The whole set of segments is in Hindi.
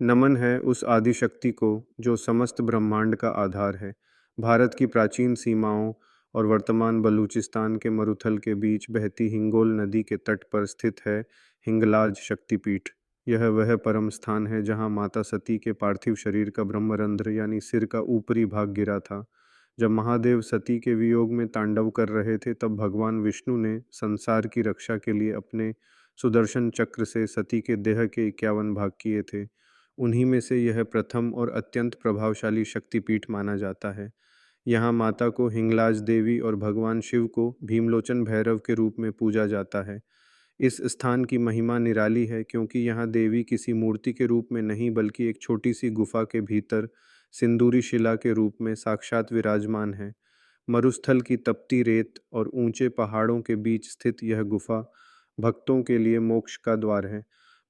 नमन है उस आदिशक्ति को जो समस्त ब्रह्मांड का आधार है। भारत की प्राचीन सीमाओं और वर्तमान बलूचिस्तान के मरुथल के बीच बहती हिंगोल नदी के तट पर स्थित है हिंगलाज शक्तिपीठ। यह वह परम स्थान है जहाँ माता सती के पार्थिव शरीर का ब्रह्मरंध्र यानी सिर का ऊपरी भाग गिरा था। जब महादेव सती के वियोग में तांडव कर रहे थे तब भगवान विष्णु ने संसार की रक्षा के लिए अपने सुदर्शन चक्र से सती के देह के 51 भाग किए थे। उन्हीं में से यह प्रथम और अत्यंत प्रभावशाली शक्तिपीठ माना जाता है। यहाँ माता को हिंगलाज देवी और भगवान शिव को भीमलोचन भैरव के रूप में पूजा जाता है। इस स्थान की महिमा निराली है क्योंकि यहाँ देवी किसी मूर्ति के रूप में नहीं बल्कि एक छोटी सी गुफा के भीतर सिंदूरी शिला के रूप में साक्षात विराजमान है। मरुस्थल की तपती रेत और ऊंचे पहाड़ों के बीच स्थित यह गुफा भक्तों के लिए मोक्ष का द्वार है।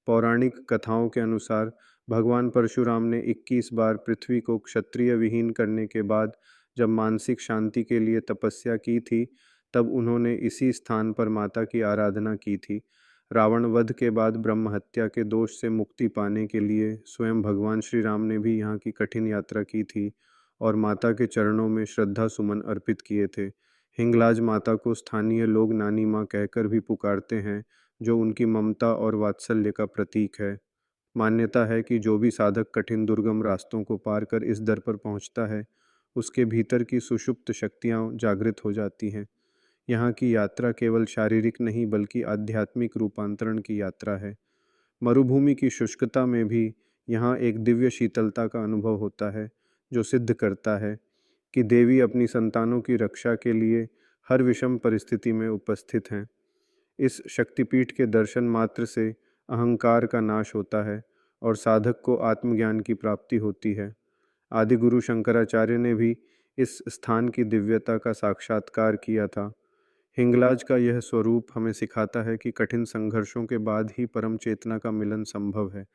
पौराणिक कथाओं के अनुसार भगवान परशुराम ने 21 बार पृथ्वी को क्षत्रिय विहीन करने के बाद जब मानसिक शांति के लिए तपस्या की थी तब उन्होंने इसी स्थान पर माता की आराधना की थी। रावण वध के बाद ब्रह्म हत्या के दोष से मुक्ति पाने के लिए स्वयं भगवान श्री राम ने भी यहाँ की कठिन यात्रा की थी और माता के चरणों में श्रद्धा सुमन अर्पित किए थे। हिंगलाज माता को स्थानीय लोग नानी माँ कहकर भी पुकारते हैं, जो उनकी ममता और वात्सल्य का प्रतीक है। मान्यता है कि जो भी साधक कठिन दुर्गम रास्तों को पार कर इस दर पर पहुंचता है, उसके भीतर की सुषुप्त शक्तियां जागृत हो जाती हैं। यहाँ की यात्रा केवल शारीरिक नहीं बल्कि आध्यात्मिक रूपांतरण की यात्रा है। मरुभूमि की शुष्कता में भी यहाँ एक दिव्य शीतलता का अनुभव होता है, जो सिद्ध करता है कि देवी अपनी संतानों की रक्षा के लिए हर विषम परिस्थिति में उपस्थित हैं। इस शक्तिपीठ के दर्शन मात्र से अहंकार का नाश होता है और साधक को आत्मज्ञान की प्राप्ति होती है। आदि गुरु शंकराचार्य ने भी इस स्थान की दिव्यता का साक्षात्कार किया था। हिंगलाज का यह स्वरूप हमें सिखाता है कि कठिन संघर्षों के बाद ही परम चेतना का मिलन संभव है।